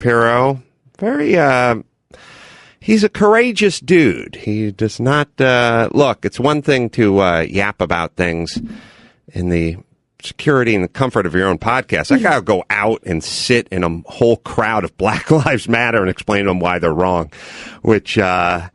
Shapiro. Very, he's a courageous dude. He does not, look, it's one thing to yap about things in the security and the comfort of your own podcast. I gotta go out and sit in a whole crowd of Black Lives Matter and explain to them why they're wrong, which is a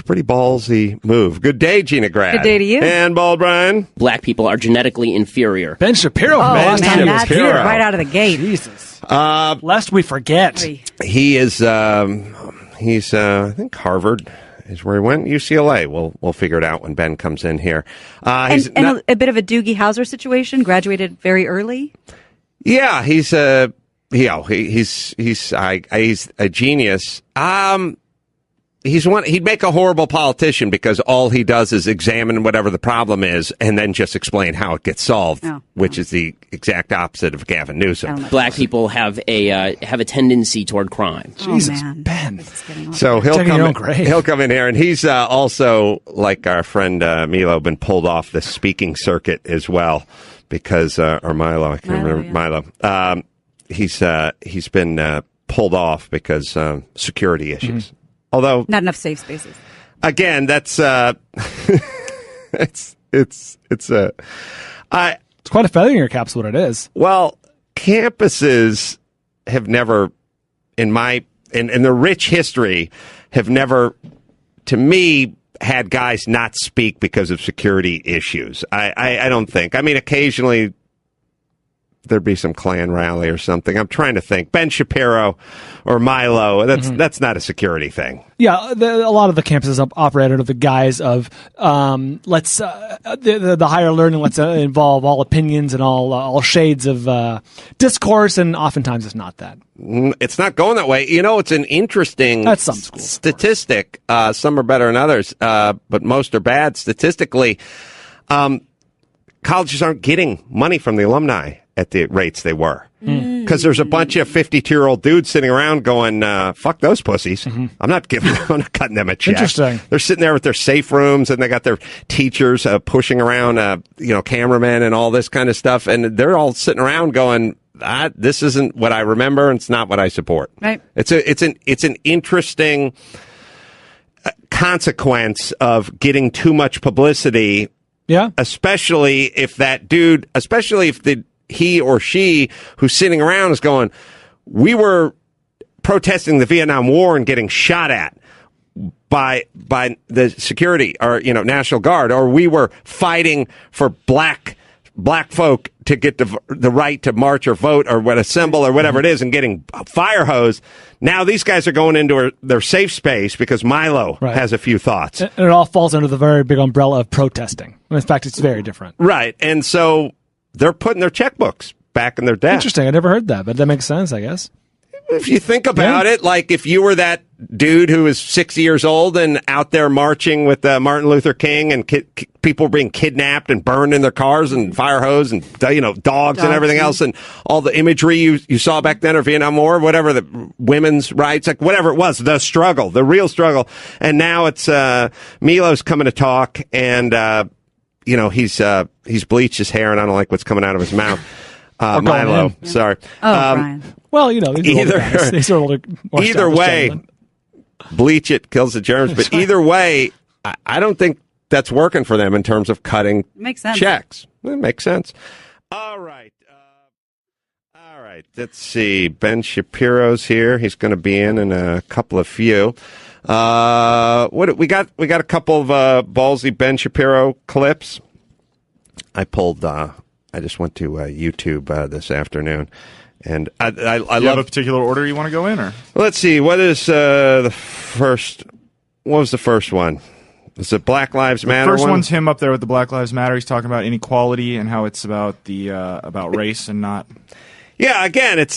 pretty ballsy move. Good day, Gina Grad. Good day to you. And Bald Brian. Black people are genegeticy inferior. Ben Shapiro, man. Shapiro. Right out of the gate. Jesus. Lest we forget. He is, he's, I think Harvard is where he went. UCLA. We'll figure it out when Ben comes in here. And a bit of a Doogie Howser situation. Graduated very early. Yeah, he's a genius. He'd make a horrible politician because all he does is examine whatever the problem is and then just explain how it gets solved, which is the exact opposite of Gavin Newsom. Black people have a tendency toward crime. Jesus, Ben. So he'll come in here, and he's also, like our friend Milo, been pulled off the speaking circuit as well because or Milo, I can't remember Milo. He's been pulled off because security issues. Mm-hmm. Although not enough safe spaces. Again, that's it's quite a feather in your cap's what it is. Well, campuses have never, in the rich history, have never, to me, had guys not speak because of security issues. I don't think. I mean, occasionally there'd be some Klan rally or something. I'm trying to think. Ben Shapiro or Milo, that's not a security thing. Yeah, a lot of the campuses operate under the guise of the higher learning. Let's involve all opinions and all shades of discourse, and oftentimes it's not that. It's not going that way. You know, it's an interesting statistic. Some are better than others, but most are bad statistically. Colleges aren't getting money from the alumni at the rates they were. Because there's a bunch of 52-year-old dudes sitting around going, fuck those pussies. Mm-hmm. I'm not cutting them a check. Interesting. They're sitting there with their safe rooms, and they got their teachers pushing around, cameramen and all this kind of stuff. And they're all sitting around going, this isn't what I remember, and it's not what I support. Right. It's an interesting consequence of getting too much publicity. Yeah. Especially if he or she who's sitting around is going, we were protesting the Vietnam War and getting shot at by the security or, National Guard, or we were fighting for black folk to get the right to march or vote or assemble or whatever it is and getting fire hosed. Now these guys are going into their safe space because Milo has a few thoughts. And it all falls under the very big umbrella of protesting. In fact, it's very different. Right. And so they're putting their checkbooks back in their desk. Interesting. I never heard that, but that makes sense, I guess. If you think about it, like if you were that dude who was 60 years old and out there marching with Martin Luther King and people being kidnapped and burned in their cars and fire hose and, dogs and everything else and all the imagery you saw back then or Vietnam War, whatever, the women's rights, like whatever it was, the struggle, the real struggle. And now it's Milo's coming to talk and, he's bleached his hair and I don't like what's coming out of his mouth. Milo, sorry. Brian. Well, either way, bleach it, kills the germs. But either way, I don't think that's working for them in terms of cutting checks. It makes sense. All right. Let's see. Ben Shapiro's here. He's going to be in a couple of few. What we got? We got a couple of ballsy Ben Shapiro clips. I just went to YouTube this afternoon, and I love. You have a particular order you want to go in, or let's see. What is the first? What was the first one? Is it Black Lives Matter? The first one's him up there with the Black Lives Matter. He's talking about inequality and how it's about about race and not. Yeah, again, it's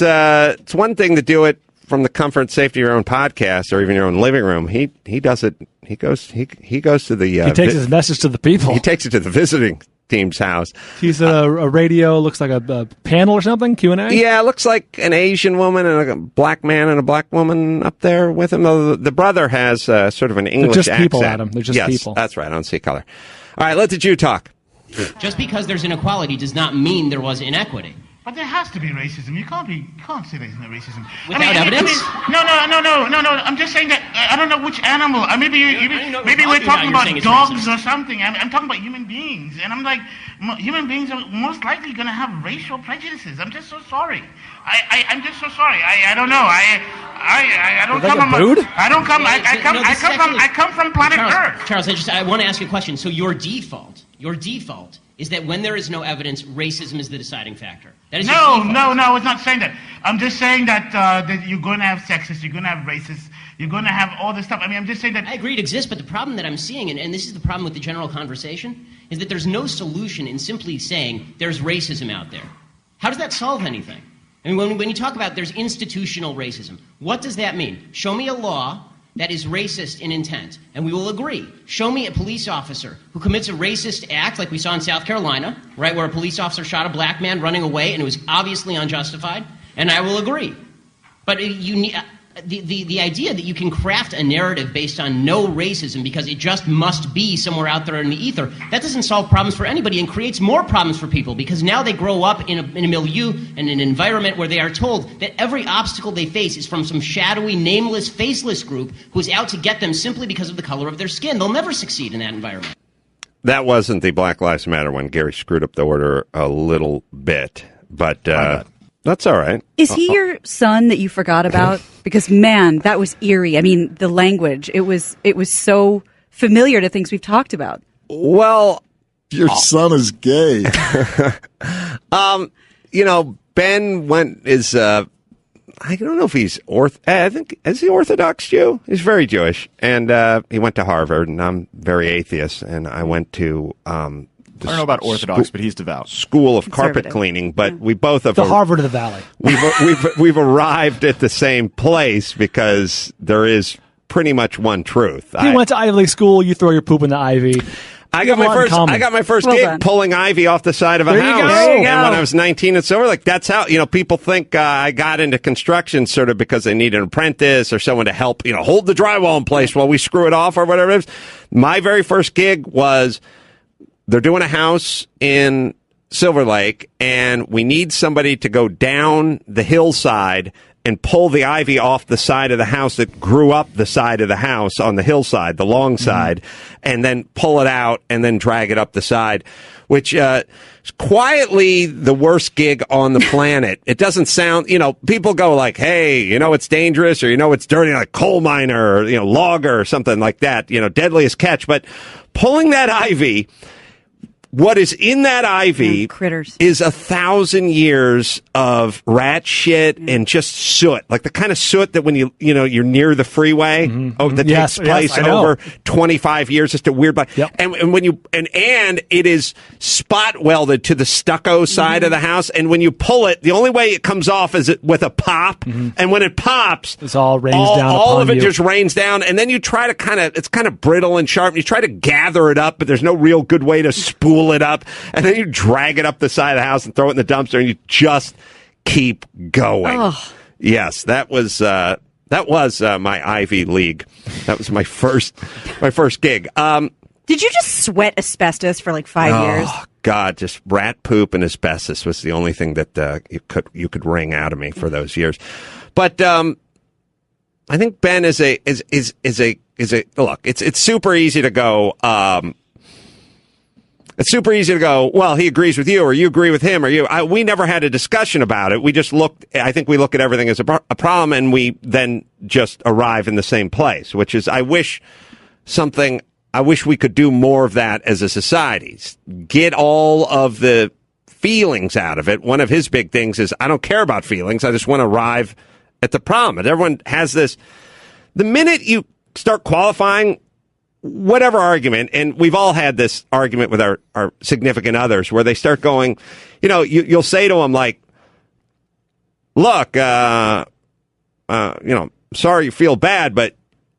one thing to do it from the comfort and safety of your own podcast or even your own living room. He does it. He goes to the. He takes his message to the people. He takes it to the visiting team's house. He's a radio, looks like a panel or something, Q&A? Yeah, it looks like an Asian woman and a black man and a black woman up there with him. The brother has sort of an English accent. They're just people, Adam. They're just people. That's right. I don't see color. All right, let the Jew talk. Just because there's inequality does not mean there was inequity. But there has to be racism. You can't say there's no racism. Without evidence? No. I'm just saying that I don't know which animal. Maybe we're talking about dogs or something. I'm talking about human beings, and I'm like, human beings are most likely going to have racial prejudices. I'm just so sorry. I'm just so sorry. I don't know. I don't come from. I come from planet Earth. Charles, I want to ask you a question. So your default is that when there is no evidence, racism is the deciding factor. That is no. I was not saying that. I'm just saying that you're going to have sexists, you're going to have racists, you're going to have all this stuff. I mean, I'm just saying that. I agree it exists, but the problem that I'm seeing, and this is the problem with the general conversation, is that there's no solution in simply saying there's racism out there. How does that solve anything? I mean, when you talk about there's institutional racism, what does that mean? Show me a law that is racist in intent, and we will agree. Show me a police officer who commits a racist act, like we saw in South Carolina, right, where a police officer shot a black man running away, and it was obviously unjustified, and I will agree. But you need the idea that you can craft a narrative based on no racism because it just must be somewhere out there in the ether, that doesn't solve problems for anybody and creates more problems for people because now they grow up in a milieu and an environment where they are told that every obstacle they face is from some shadowy, nameless, faceless group who's out to get them simply because of the color of their skin. They'll never succeed in that environment. That wasn't the Black Lives Matter one. Gary screwed up the order a little bit, but that's all right. Is he your son that you forgot about? Because, man, that was eerie. I mean, the language, it was so familiar to things we've talked about. Well, your son is gay. Ben is, I don't know if he's I think, is he Orthodox Jew? He's very Jewish. And he went to Harvard, and I'm very atheist, and I went to I don't know about Orthodox, but he's devout. School of carpet cleaning, but we both have the Harvard of the Valley. We've arrived at the same place because there is pretty much one truth. You went to Ivy League school. You throw your poop in the ivy. I got my first gig pulling ivy off the side of a house. There you go. And when I was 19 and so like that's how people think I got into construction sort of because they need an apprentice or someone to help hold the drywall in place while we screw it off or whatever it is. My very first gig was they're doing a house in Silver Lake, and we need somebody to go down the hillside and pull the ivy off the side of the house that grew up the side of the house on the hillside, the long side, and then pull it out and then drag it up the side, which is quietly the worst gig on the planet. It doesn't sound, people go like, hey, it's dangerous or, it's dirty, like coal miner or, logger or something like that, deadliest catch. But pulling that ivy, what is in that ivy critters is 1,000 years of rat shit and just soot, like the kind of soot that when you're near the freeway, that takes place over 25 years, just a weird. Yep. And when and it is spot welded to the stucco side of the house, and when you pull it, the only way it comes off is with a pop, and when it pops, it's all rains down. All of it you. just rains down, and then you try to it's kind of brittle and sharp. You try to gather it up, but there's no real good way to spool it up, and then you drag it up the side of the house and throw it in the dumpster, and you just keep going. Oh. Yes, that was my Ivy League. That was my first gig. Did you just sweat asbestos for like 5 years? Oh God, just rat poop and asbestos was the only thing that you could wring out of me for those years. But I think Ben is a look. It's super easy to go. It's super easy to go, well, he agrees with you, or you agree with him, or we never had a discussion about it. We just I think we look at everything as a problem, and we then just arrive in the same place, which is, I wish we could do more of that as a society. Get all of the feelings out of it. One of his big things is, I don't care about feelings. I just want to arrive at the problem. And everyone has this. The minute you start qualifying whatever argument, and we've all had this argument with our significant others, where they start going, you'll say to them like, look, sorry you feel bad, but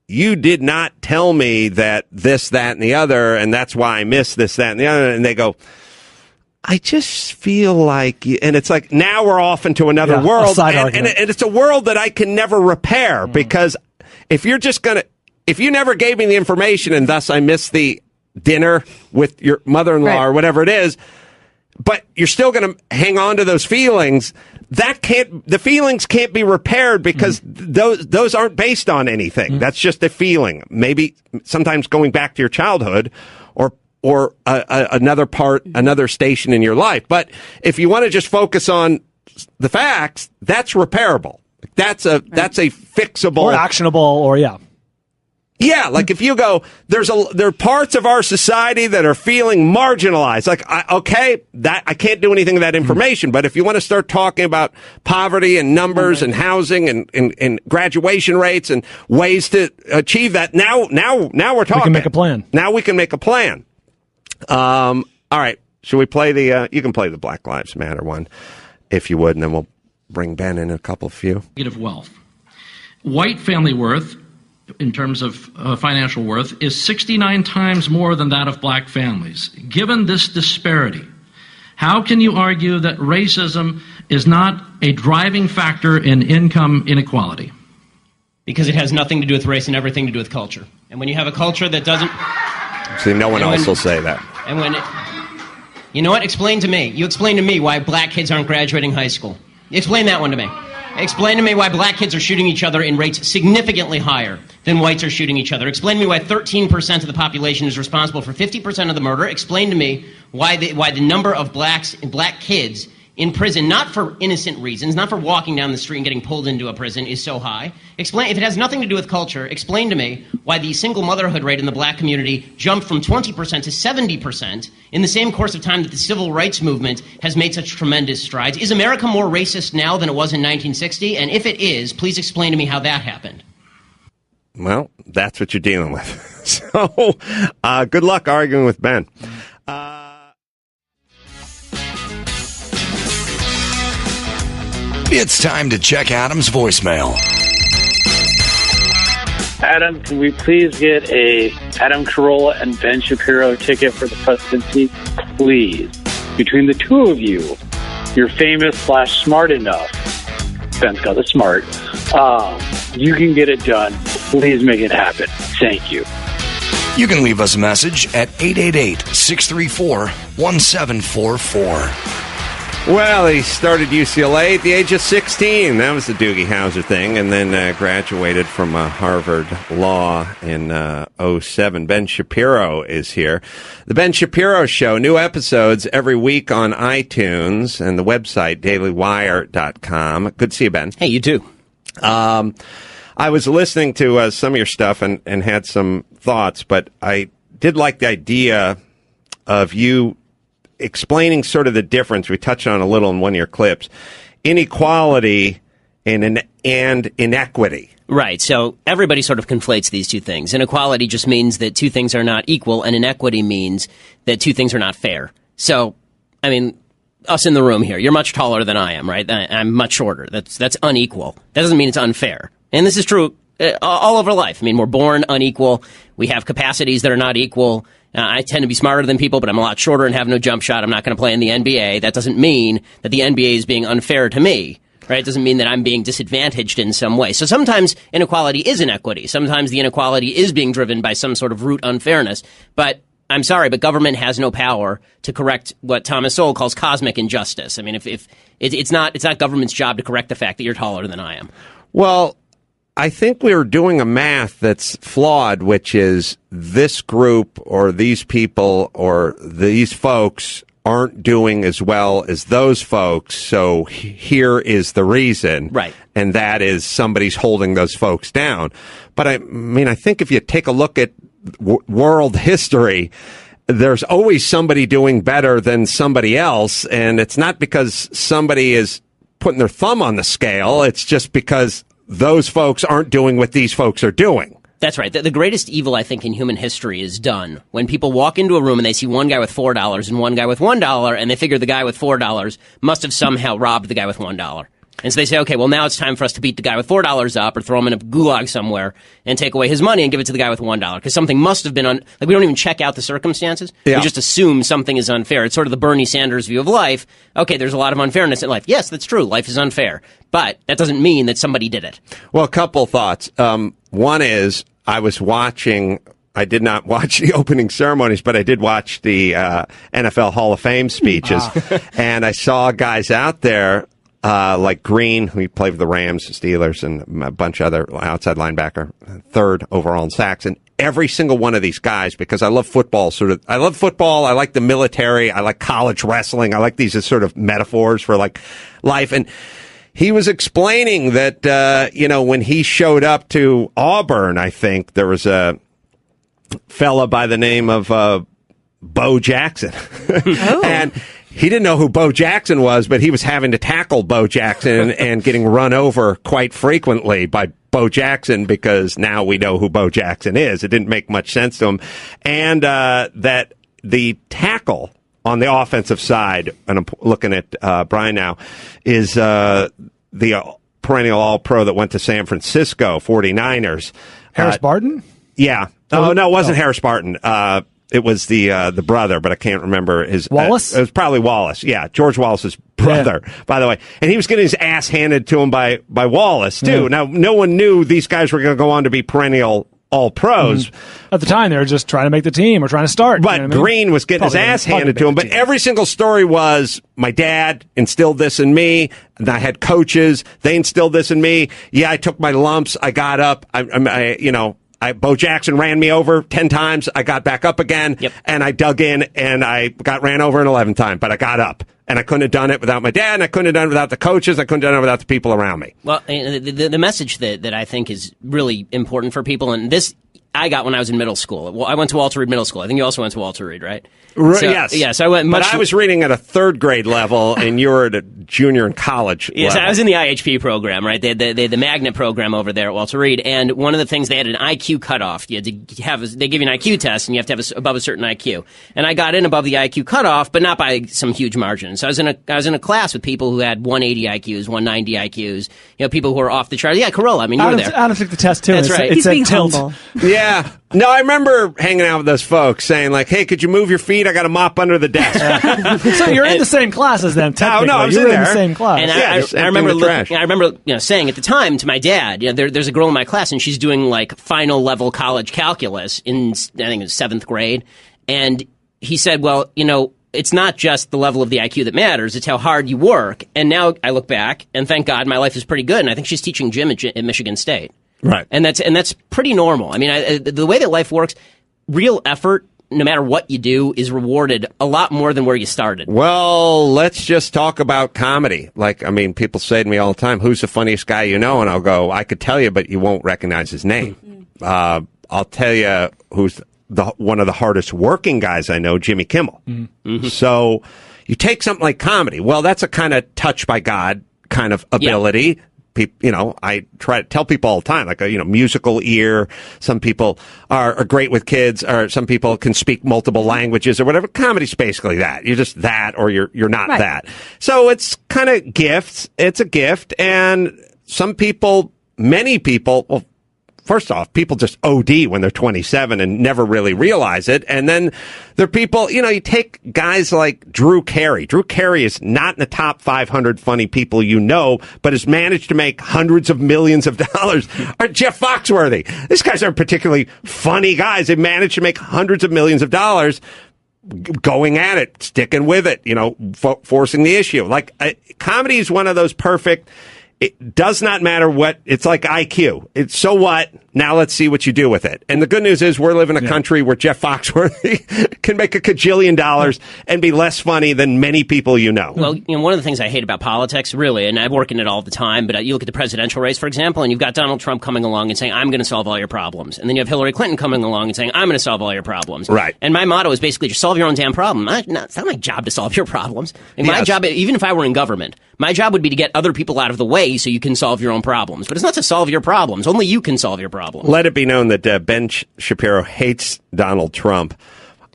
you did not tell me that this, that, and the other, and that's why I missed this, that, and the other. And they go, I just feel like, and it's like, now we're off into another world, and it's a world that I can never repair, because if you never gave me the information and thus I missed the dinner with your mother-in-law or whatever it is, but you're still going to hang on to those feelings. The feelings can't be repaired because those aren't based on anything. That's just a feeling. Maybe sometimes going back to your childhood or another station in your life. But if you want to just focus on the facts, that's repairable. That's a fixable or actionable, or Yeah, like if you go, there are parts of our society that are feeling marginalized. Like, I can't do anything with that information. But if you want to start talking about poverty and numbers and housing and graduation rates and ways to achieve that, now we're talking. We can make a plan. Now we can make a plan. All right. Should we play you can play the Black Lives Matter one, if you would, and then we'll bring Ben in a couple few. Of wealth. White family worth, in terms of financial worth, is 69 times more than that of black families. Given this disparity, how can you argue that racism is not a driving factor in income inequality? Because it has nothing to do with race and everything to do with culture. And when you have a culture that doesn't... See, no one else will say that. And when... You know what? Explain to me. You explain to me why black kids aren't graduating high school. Explain that one to me. Explain to me why black kids are shooting each other in rates significantly higher than whites are shooting each other. Explain to me why 13% of the population is responsible for 50% of the murder. Explain to me why the number of black kids in prison, not for innocent reasons, not for walking down the street and getting pulled into a prison, is so high. Explain, if it has nothing to do with culture, explain to me why the single motherhood rate in the black community jumped from 20% to 70% in the same course of time that the civil rights movement has made such tremendous strides. Is America more racist now than it was in 1960? And if it is, please explain to me how that happened. Well, that's what you're dealing with. So, good luck arguing with Ben. It's time to check Adam's voicemail. Adam, can we please get a Adam Carolla and Ben Shapiro ticket for the presidency? Please. Between the two of you, you're famous/smart enough. Ben's got the smart. You can get it done. Please make it happen. Thank you. You can leave us a message at 888-634-1744. Well, he started UCLA at the age of 16. That was the Doogie Howser thing. And then graduated from Harvard Law in 07. Ben Shapiro is here. The Ben Shapiro Show, new episodes every week on iTunes and the website, dailywire.com. Good to see you, Ben. Hey, you too. I was listening to some of your stuff and had some thoughts, but I did like the idea of you explaining sort of the difference. We touched on a little in one of your clips. Inequality and inequity. Right. So everybody sort of conflates these two things. Inequality just means that two things are not equal, and inequity means that two things are not fair. So, I mean, us in the room here, you're much taller than I am, right? I'm much shorter. That's unequal. That doesn't mean it's unfair. And this is true all over life. I mean, we're born unequal. We have capacities that are not equal. I tend to be smarter than people, but I'm a lot shorter and have no jump shot. I'm not going to play in the NBA. That doesn't mean that the NBA is being unfair to me, right? It doesn't mean that I'm being disadvantaged in some way. So sometimes inequality is inequity. Sometimes the inequality is being driven by some sort of root unfairness. But I'm sorry, but government has no power to correct what Thomas Sowell calls cosmic injustice. I mean, if it's not government's job to correct the fact that you're taller than I am. Well, I think we're doing a math that's flawed, which is this group or these people or these folks aren't doing as well as those folks. So here is the reason. Right. And that is somebody's holding those folks down. But I mean, I think if you take a look at world history, there's always somebody doing better than somebody else. And it's not because somebody is putting their thumb on the scale. It's just because those folks aren't doing what these folks are doing. That's right. The greatest evil, I think, in human history is done when people walk into a room and they see one guy with $4 and one guy with $1, and they figure the guy with $4 must have somehow robbed the guy with $1. And so they say, okay, well, now it's time for us to beat the guy with $4 up or throw him in a gulag somewhere and take away his money and give it to the guy with $1 because something must have been like, we don't even check out the circumstances. Yeah. We just assume something is unfair. It's sort of the Bernie Sanders view of life. Okay, there's a lot of unfairness in life. Yes, that's true. Life is unfair. But that doesn't mean that somebody did it. Well, a couple thoughts. One is I was watching I did not watch the opening ceremonies, but I did watch the NFL Hall of Fame speeches, and I saw guys out there like Green, who played for the Rams, Steelers, and a bunch of other outside linebacker, third overall in sacks, and every single one of these guys, because I love football. I love football. I like the military. I like college wrestling. I like these as sort of metaphors for like life. And he was explaining that, when he showed up to Auburn, I think there was a fella by the name of Bo Jackson. And he didn't know who Bo Jackson was, but he was having to tackle Bo Jackson and getting run over quite frequently by Bo Jackson, because now we know who Bo Jackson is. It didn't make much sense to him. And that the tackle on the offensive side, and I'm looking at Brian now, is the perennial All-Pro that went to San Francisco 49ers. Harris Barton? Yeah. Oh, no, it wasn't Harris Barton. It was the brother, but I can't remember his... Wallace? It was probably Wallace. Yeah, George Wallace's brother, by the way. And he was getting his ass handed to him by Wallace, too. Yeah. Now, no one knew these guys were going to go on to be perennial All-Pros. At the time, they were just trying to make the team or trying to start. But Green was getting his ass handed to him. But every single story was, my dad instilled this in me, and I had coaches. They instilled this in me. Yeah, I took my lumps. I got up. Bo Jackson ran me over 10 times. I got back up again, and I dug in, and I got ran over an 11th time, but I got up. And I couldn't have done it without my dad, and I couldn't have done it without the coaches. I couldn't have done it without the people around me. Well, the message that I think is really important for people, and this I got when I was in middle school. Well, I went to Walter Reed Middle School. I think you also went to Walter Reed, right? Yes. Yes, I went much... But I was reading at a third grade level, and you were at a junior in college Yes, level. I was in the IHP program, right? They had the magnet program over there at Walter Reed, and one of the things, they had an IQ cutoff. You had to have they give you an IQ test, and you have to have above a certain IQ. And I got in above the IQ cutoff, but not by some huge margin. So I was in a class with people who had 180 IQs, 190 IQs, people who were off the chart. Yeah, Carolla, I mean, you were there. Adam took the test, too. That's right. He's being humble. Yeah. No, I remember hanging out with those folks saying, like, hey, could you move your feet? I got a mop under the desk. So you're in the same class as them, technically. No, I was you in were there. in the same class. And Yeah, I remember saying at the time to my dad, there's a girl in my class, and she's doing, like, final level college calculus in, I think it was 7th grade. And he said, well, it's not just the level of the IQ that matters, it's how hard you work. And now I look back, and thank God my life is pretty good, and I think she's teaching gym at Michigan State. Right. And that's pretty normal. I mean, the way that life works, real effort, no matter what you do, is rewarded a lot more than where you started. Well, let's just talk about comedy. Like, I mean, people say to me all the time, who's the funniest guy you know? And I'll go, I could tell you, but you won't recognize his name. I'll tell you who's one of the hardest working guys I know, Jimmy Kimmel. Mm-hmm. So you take something like comedy. Well, that's a kind of touch by God kind of ability. Yeah. I try to tell people all the time, like a, musical ear. Some people are great with kids, or some people can speak multiple languages or whatever. Comedy's basically that. You're just that, or you're not that. So it's kind of gifts. It's a gift. And many people, well, first off, people just OD when they're 27 and never really realize it. And then there are people, you take guys like Drew Carey. Drew Carey is not in the top 500 funny people but has managed to make hundreds of millions of dollars. Or Jeff Foxworthy. These guys aren't particularly funny guys. They managed to make hundreds of millions of dollars going at it, sticking with it, forcing the issue. Like, comedy is one of those perfect... It does not matter what, it's like IQ. It's so what, now let's see what you do with it. And the good news is we're living in a country where Jeff Foxworthy can make $1 kajillion and be less funny than many people you know. Well, one of the things I hate about politics, really, and I work in it all the time, but you look at the presidential race, for example, and you've got Donald Trump coming along and saying, I'm going to solve all your problems. And then you have Hillary Clinton coming along and saying, I'm going to solve all your problems. Right. And my motto is basically just solve your own damn problem. It's not my job to solve your problems. My job, even if I were in government, my job would be to get other people out of the way so you can solve your own problems. But it's not to solve your problems. Only you can solve your problems. Let it be known that Ben Shapiro hates Donald Trump.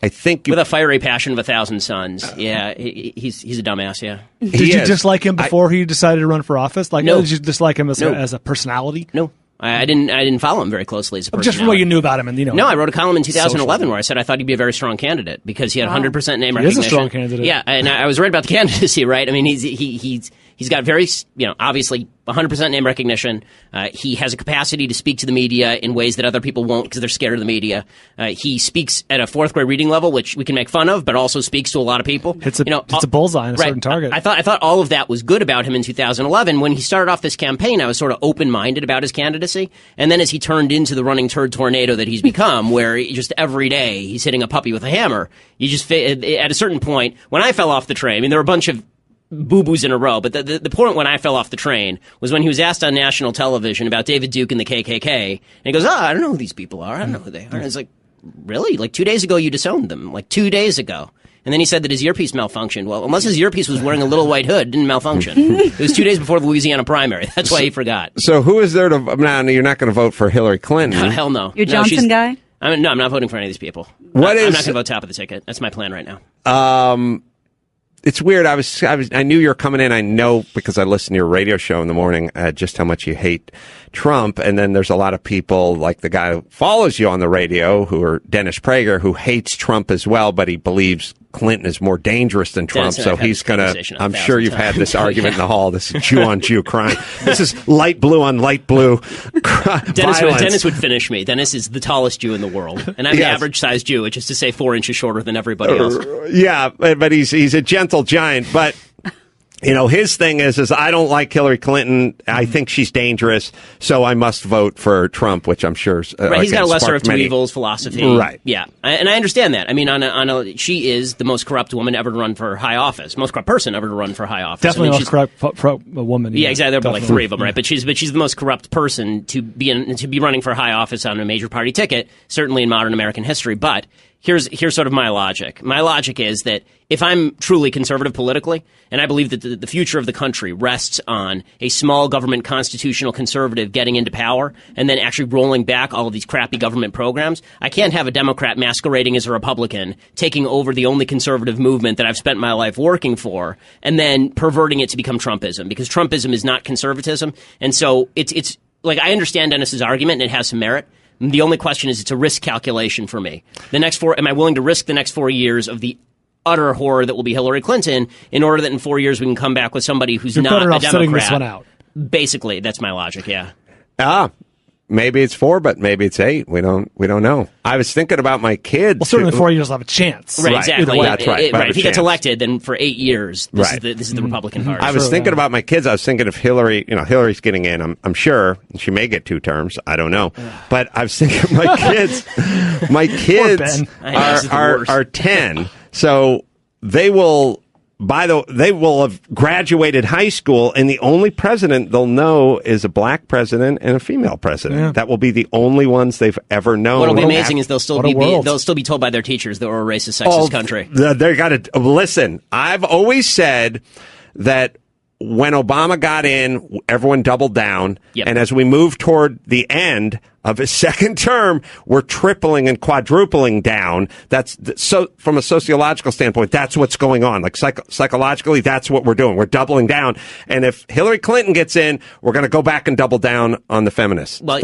I think with a fiery passion of 1,000 suns. Yeah, he's a dumbass, yeah. Did you dislike him before he decided to run for office? No. Did you dislike him as a personality? No. I didn't follow him very closely as a personality. Just from what you knew about him. No, I wrote a column in 2011 where I said I thought he'd be a very strong candidate because he had 100% name recognition. He is a strong candidate. Yeah, and I was right about the candidacy, right? I mean, he's got very, obviously 100% name recognition. He has a capacity to speak to the media in ways that other people won't because they're scared of the media. He speaks at a fourth grade reading level, which we can make fun of, but also speaks to a lot of people. It's a bullseye on a certain target. I thought all of that was good about him in 2011. When he started off this campaign, I was sort of open-minded about his candidacy. And then as he turned into the running turd tornado that he's become, where just every day he's hitting a puppy with a hammer, you just, at a certain point, when I fell off the train, I mean, there were a bunch of boo-boos in a row, but the point when I fell off the train was when he was asked on national television about David Duke and the KKK, and he goes, I don't know who these people are. I don't know who they are. And I was like, really? Like 2 days ago you disowned them. Like 2 days ago. And then he said that his earpiece malfunctioned. Well, unless his earpiece was wearing a little white hood, it didn't malfunction. It was 2 days before the Louisiana primary. That's why he forgot. So who is there to... Now, you're not going to vote for Hillary Clinton. No, hell no. You're Johnson guy? I'm not voting for any of these people. I'm not going to vote top of the ticket. That's my plan right now. It's weird. I knew you were coming in. I know because I listened to your radio show in the morning just how much you hate Trump. And then there's a lot of people like the guy who follows you on the radio, who are Dennis Prager, who hates Trump as well, but he believes Clinton is more dangerous than Trump. So he's going to, I'm sure you've had this argument in the hall. This is Jew on Jew crime. This is light blue on light blue. Dennis would finish me. Dennis is the tallest Jew in the world. And I'm the average sized Jew, which is to say 4 inches shorter than everybody else. Yeah, but he's a gentle giant. But you know, his thing is I don't like Hillary Clinton. I think she's dangerous, so I must vote for Trump, which I'm sure right. He's got a lesser of two evils philosophy. Right. Yeah, and I understand that. I mean, she is the most corrupt woman ever to run for high office, most corrupt person ever to run for high office. Definitely most corrupt woman. Yeah, exactly. There are like 3 of them, right? But she's the most corrupt person to be running for high office on a major party ticket, certainly in modern American history. But here's sort of my logic. My logic is that if I'm truly conservative politically, and I believe that the future of the country rests on a small government constitutional conservative getting into power and then actually rolling back all of these crappy government programs, I can't have a Democrat masquerading as a Republican taking over the only conservative movement that I've spent my life working for and then perverting it to become Trumpism, because Trumpism is not conservatism. And so it's like, I understand Dennis's argument and it has some merit. The only question is it's a risk calculation for me. Am I willing to risk the next 4 years of the utter horror that will be Hillary Clinton in order that in 4 years we can come back with somebody who's not a Democrat? Sitting this one out. Basically, that's my logic, yeah. Maybe it's 4, but maybe it's 8. We don't know. I was thinking about my kids. Well, certainly 4 years will have a chance. Right, exactly. That's right. If he gets elected, then for 8 years, this is the Republican Party. I was thinking about my kids. I was thinking if Hillary's getting in, I'm sure she may get 2 terms. I don't know. But I was thinking my kids, are 10. So they will have graduated high school, and the only president they'll know is a black president and a female president. Yeah. That will be the only ones they've ever known. What'll be amazing is they'll still be told by their teachers that we're a racist, sexist country. They got to listen. I've always said that when Obama got in, everyone doubled down. Yep. And as we move toward the end of his second term, we're tripling and quadrupling down. That's so from a sociological standpoint, that's what's going on. Like psychologically, that's what we're doing. We're doubling down. And if Hillary Clinton gets in, we're going to go back and double down on the feminists. Well,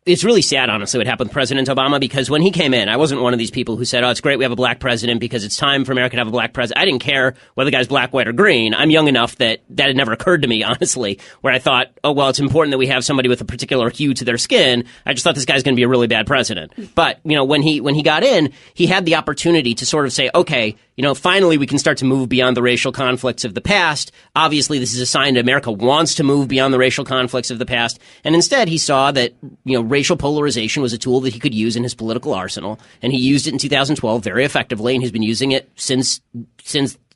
it's really sad, honestly, what happened with President Obama, because when he came in, I wasn't one of these people who said, it's great we have a black president because it's time for America to have a black president. I didn't care whether the guy's black, white, or green. I'm young enough that had never occurred to me, honestly, where I thought, it's important that we have somebody with a particular hue to their skin. I just thought this guy's going to be a really bad president. But, when he got in, he had the opportunity to sort of say, okay, finally we can start to move beyond the racial conflicts of the past. Obviously, this is a sign that America wants to move beyond the racial conflicts of the past. And instead, he saw that, racial polarization was a tool that he could use in his political arsenal. And he used it in 2012 very effectively, and he's been using it since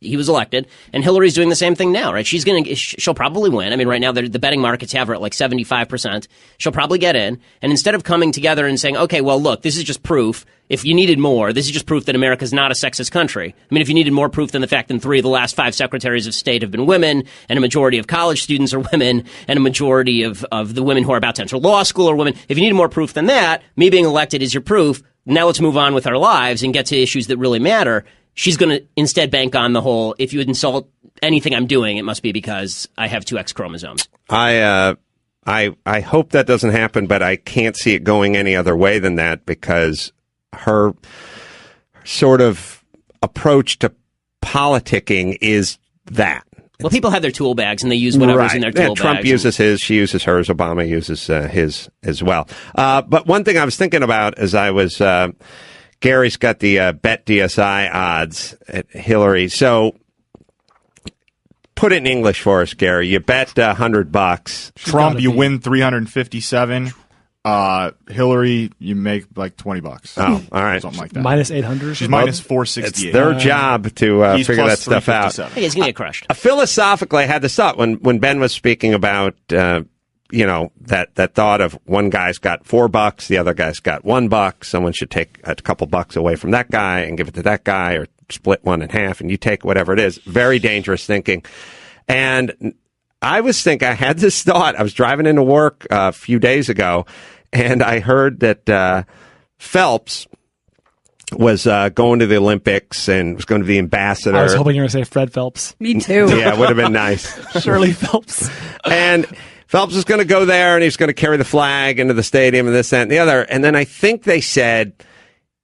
he was elected. And Hillary's doing the same thing now, right? She'll probably win. I mean, right now the betting markets have her at like 75%. She'll probably get in. And instead of coming together and saying, okay, well, look, this is just proof. If you needed more, this is just proof that America's not a sexist country. I mean, if you needed more proof than the fact that 3 of the last 5 secretaries of state have been women, and a majority of college students are women, and a majority of the women who are about to enter law school are women, if you needed more proof than that, me being elected is your proof. Now let's move on with our lives and get to issues that really matter. She's going to instead bank on the whole, if you would insult anything I'm doing, it must be because I have 2 X chromosomes. I hope that doesn't happen, but I can't see it going any other way than that, because her sort of approach to politicking is that. Well, people have their tool bags, and they use whatever's in their tool bags. Trump uses his, she uses hers, Obama uses his as well. But one thing I was thinking about as I was, Gary's got the Bet DSI odds at Hillary. So put it in English for us, Gary. You bet $100. Trump, you win 357. Hillary, you make like $20. Oh, all right. Something like that. Minus 800. She's minus 468. It's their job to figure that stuff out. Hey, he's going to get crushed. Philosophically, I had this thought when Ben was speaking about, that thought of one guy's got $4, the other guy's got $1. Someone should take a couple bucks away from that guy and give it to that guy, or split one in half and you take whatever it is. Very dangerous thinking. And I had this thought. I was driving into work a few days ago, and I heard that Phelps was going to the Olympics and was going to be the ambassador. I was hoping you were going to say Fred Phelps. Me too. Yeah, it would have been nice. Shirley Phelps. And Phelps was going to go there, and he was going to carry the flag into the stadium and this, that, and the other. And then I think they said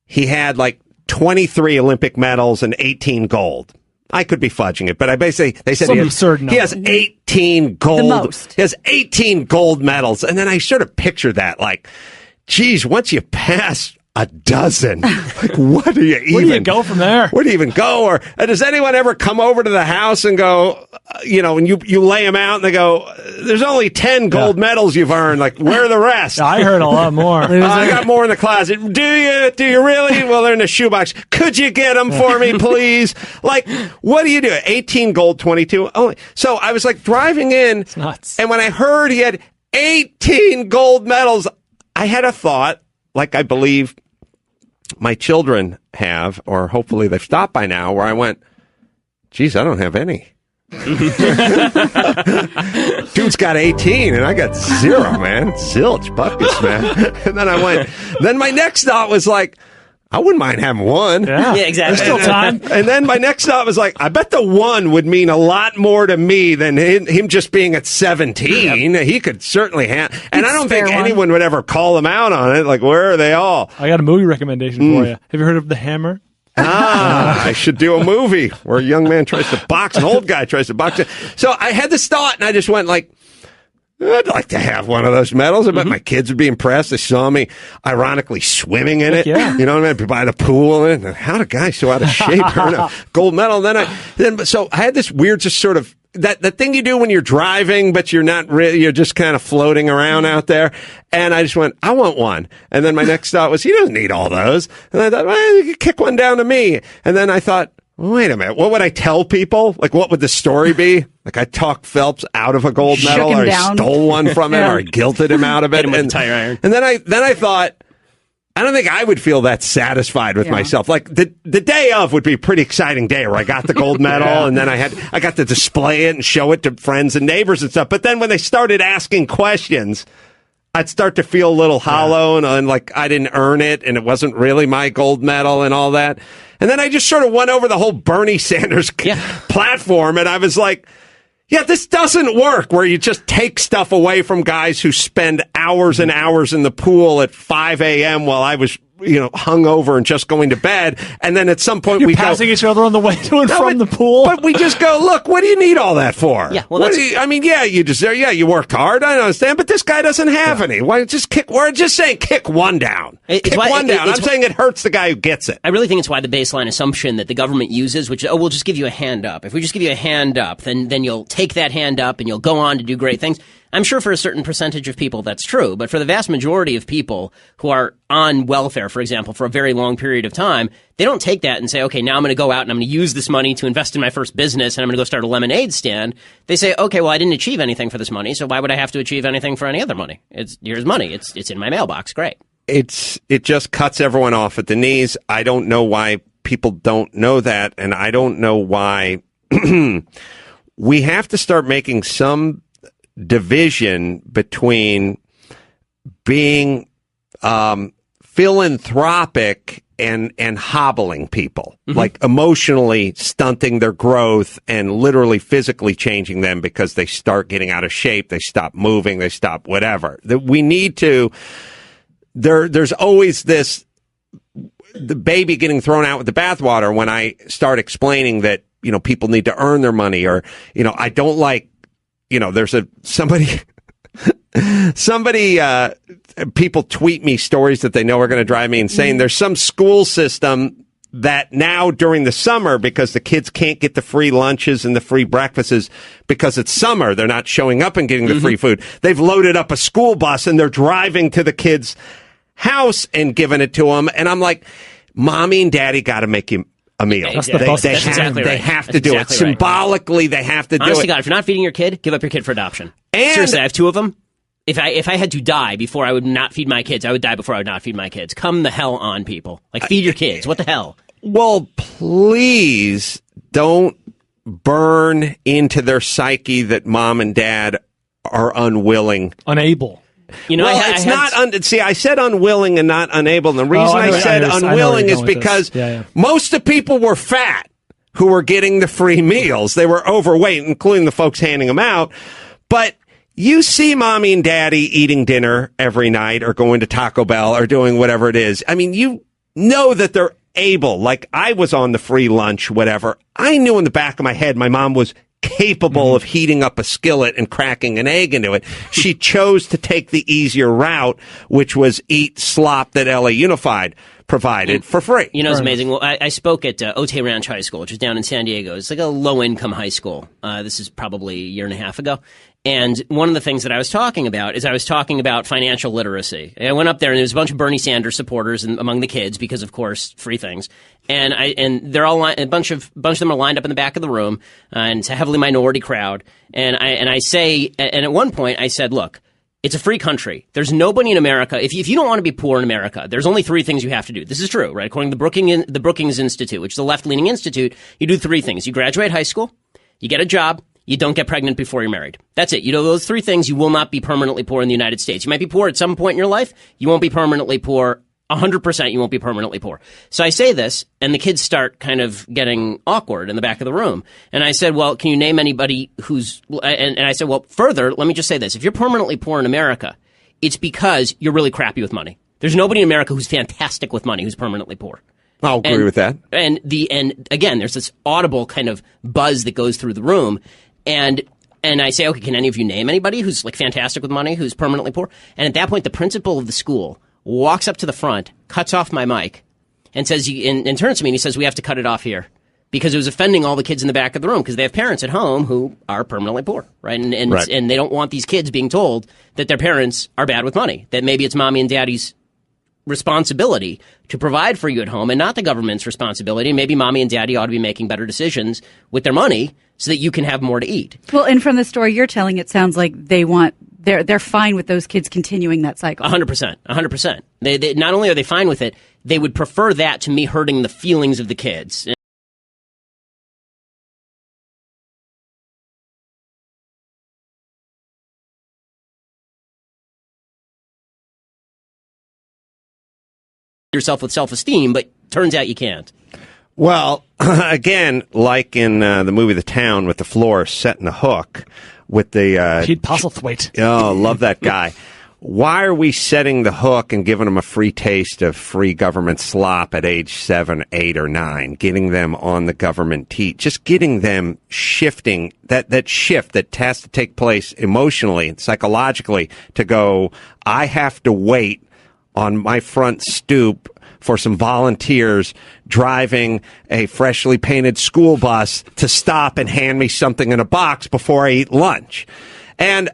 he had like 23 Olympic medals and 18 gold. I could be fudging it, but they said he has 18 gold. The most. He has 18 gold medals. And then I sort of pictured that like, geez, once you pass a dozen, like where do you go from there? Where do you even go? Or does anyone ever come over to the house and go, and you lay them out and they go, there's only 10 gold medals you've earned. Like, where are the rest? I heard a lot more. I got more in the closet. Do you? Do you really? Well, they're in the shoebox. Could you get them for me, please? Like, what do you do? 18 gold, 22. Oh, so I was like driving in, it's nuts. And when I heard he had 18 gold medals, I had a thought, like I believe my children have, or hopefully they've stopped by now, where I went, geez, I don't have any. Dude's got 18 and I got 0, man. Zilch buckets, man. And then my next thought was like, I wouldn't mind having one. Yeah, exactly. There's still time. And then my next thought was like, I bet the one would mean a lot more to me than him just being at 17. Yep. He could certainly and I don't think anyone would ever call him out on it. Like, where are they all? I got a movie recommendation for you. Have you heard of The Hammer? I should do a movie where a young man tries to box, an old guy tries to box. So I had this thought, and I just went like, I'd like to have one of those medals. I bet my kids would be impressed. They saw me ironically swimming in it. Yeah. You know what I mean? By the pool. And how do guys so out of shape earn a gold medal? So I had this weird, just sort of, that thing you do when you're driving, but you're not really, you're just kind of floating around out there. And I just went, I want one. And then my next thought was, he doesn't need all those. And I thought, well, you could kick one down to me. And then I thought, wait a minute, what would I tell people? Like, what would the story be? Like, I talked Phelps out of a gold medal, or I stole one from him, or I guilted him out of it. Hit him with a tire iron. And then I thought, I don't think I would feel that satisfied with myself. Like, the day of would be a pretty exciting day where I got the gold medal, and then I got to display it and show it to friends and neighbors and stuff. But then when they started asking questions, I'd start to feel a little hollow and like I didn't earn it, and it wasn't really my gold medal and all that. And then I just sort of went over the whole Bernie Sanders platform, and I was like, yeah, this doesn't work, where you just take stuff away from guys who spend hours and hours in the pool at 5 a.m. while I was, hungover and just going to bed. And then at some point You're passing each other on the way to and from the pool. But we just go, look, what do you need all that for? Yeah, well, you deserve, you worked hard. I understand, but this guy doesn't have any. Why we're just saying kick one down. I'm saying it hurts the guy who gets it. I really think it's why the baseline assumption that the government uses, which, we'll just give you a hand up. If we just give you a hand up, then you'll take that hand up and you'll go on to do great things. I'm sure for a certain percentage of people that's true, but for the vast majority of people who are on welfare, for example, for a very long period of time, they don't take that and say, okay, now I'm going to go out and I'm going to use this money to invest in my first business and I'm going to go start a lemonade stand. They say, okay, well, I didn't achieve anything for this money, so why would I have to achieve anything for any other money? Here's money. It's in my mailbox. Great. It just cuts everyone off at the knees. I don't know why people don't know that, and I don't know why we have to start making some division between being philanthropic and hobbling people, like emotionally stunting their growth and literally physically changing them because they start getting out of shape, they stop moving, they stop whatever. That we need to. There's always the baby getting thrown out with the bathwater when I start explaining that people need to earn their money, or, I don't like, there's somebody, people tweet me stories that they know are going to drive me insane. There's some school system that now during the summer, because the kids can't get the free lunches and the free breakfasts because it's summer, they're not showing up and getting the free food. They've loaded up a school bus and they're driving to the kids' house and giving it to them. And I'm like, mommy and daddy got to make you a meal. They have to do it. Symbolically, they have to do it. Honestly, God, if you're not feeding your kid, give up your kid for adoption. And seriously, I have 2 of them. If I had to die before I would not feed my kids, I would die before I would not feed my kids. Come the hell on, people. Like, feed your kids. What the hell? Well, please don't burn into their psyche that mom and dad are unable. I said unwilling and not unable. And the reason I said unwilling is because most of the people were fat who were getting the free meals. They were overweight, including the folks handing them out. But you see mommy and daddy eating dinner every night or going to Taco Bell or doing whatever it is. I mean, you know that they're able. Like, I was on the free lunch, whatever. I knew in the back of my head my mom was capable of heating up a skillet and cracking an egg into it. She chose to take the easier route, which was eat slop that LA Unified provided for free. It's amazing. Well, I spoke at Otay Ranch High School, which is down in San Diego. It's like a low-income high school. This is probably a year and a half ago. And one of the things that I was talking about is financial literacy. And I went up there, and there was a bunch of Bernie Sanders supporters among the kids because, of course, free things. And they're all a bunch of them are lined up in the back of the room, and it's a heavily minority crowd. And at one point I said, look, it's a free country. There's nobody in America. If you don't want to be poor in America, there's only 3 things you have to do. This is true, right? According to the Brookings Institute, which is a left-leaning institute, you do 3 things. You graduate high school, you get a job, you don't get pregnant before you're married. That's it. Those 3 things, you will not be permanently poor in the United States. You might be poor at some point in your life. You won't be permanently poor. 100% you won't be permanently poor. So I say this, and the kids start kind of getting awkward in the back of the room. And I said, well, can you name anybody who's... And I said, well, further, let me just say this. If you're permanently poor in America, it's because you're really crappy with money. There's nobody in America who's fantastic with money who's permanently poor. I'll agree with that. And again, there's this audible kind of buzz that goes through the room. And I say, okay, can any of you name anybody who's like fantastic with money, who's permanently poor? And at that point, the principal of the school walks up to the front, cuts off my mic, and says, and turns to me and he says, we have to cut it off here. Because it was offending all the kids in the back of the room, because they have parents at home who are permanently poor, right? And they don't want these kids being told that their parents are bad with money, that maybe it's mommy and daddy's responsibility to provide for you at home and not the government's responsibility. And maybe mommy and daddy ought to be making better decisions with their money so that you can have more to eat. Well, and from the story you're telling, it sounds like they're fine with those kids continuing that cycle. 100%. They not only are they fine with it, they would prefer that to me hurting the feelings of the kids. Yourself with self-esteem, but turns out you can't. Well, again, like in the movie The Town with the floor setting the hook with the Pete Postlethwaite. Oh, love that guy. Why are we setting the hook and giving them a free taste of free government slop at age 7, 8, or 9? Getting them on the government just getting them shifting that shift that has to take place emotionally and psychologically to go, I have to wait on my front stoop for some volunteers driving a freshly painted school bus to stop and hand me something in a box before I eat lunch. And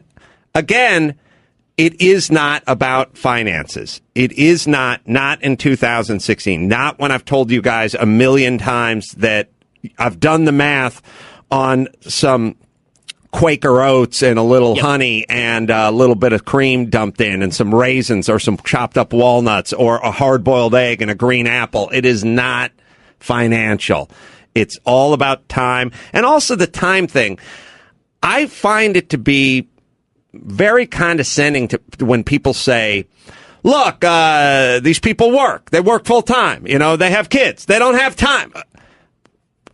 again, it is not about finances. It is not in 2016. Not when I've told you guys a million times that I've done the math on some Quaker oats and a little honey and a little bit of cream dumped in and some raisins or some chopped up walnuts or a hard-boiled egg and a green apple. It is not financial. It's all about time. And also the time thing. I find it to be very condescending to when people say, look, these people work. They work full time. They have kids. They don't have time.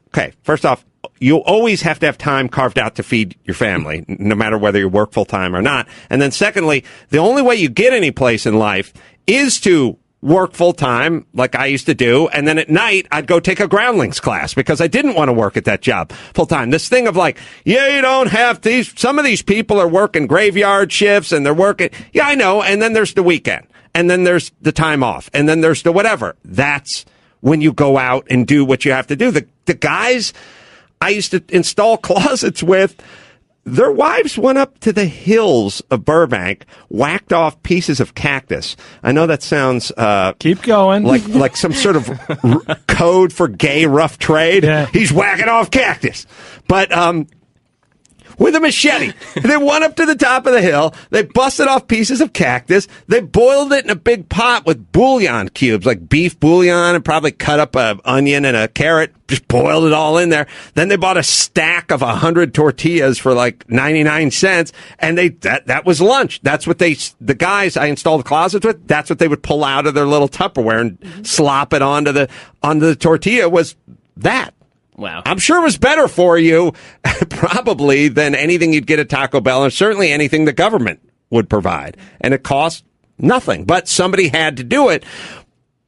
Okay, first off, you always have to have time carved out to feed your family, no matter whether you work full time or not. And then secondly, the only way you get any place in life is to work full time like I used to do, and then at night I'd go take a groundlings class because I didn't want to work at that job full time. This thing of like, yeah, you don't have these. Some of these people are working graveyard shifts and they're working. Yeah, I know. And then there's the weekend, and then there's the time off, and then there's the whatever. That's when you go out and do what you have to do. The guys I used to install closets with, their wives went up to the hills of Burbank, whacked off pieces of cactus. I know that sounds keep going, like some sort of code for gay rough trade. Yeah. He's whacking off cactus, but with a machete. They went up to the top of the hill. They busted off pieces of cactus. They boiled it in a big pot with bouillon cubes, like beef bouillon, and probably cut up an onion and a carrot. Just boiled it all in there. Then they bought a stack of 100 tortillas for like 99 cents, and that was lunch. That's what the guys I installed closets with, that's what they would pull out of their little Tupperware and slop it onto the tortilla was that. Wow. I'm sure it was better for you, probably, than anything you'd get at Taco Bell, and certainly anything the government would provide. And it cost nothing, but somebody had to do it.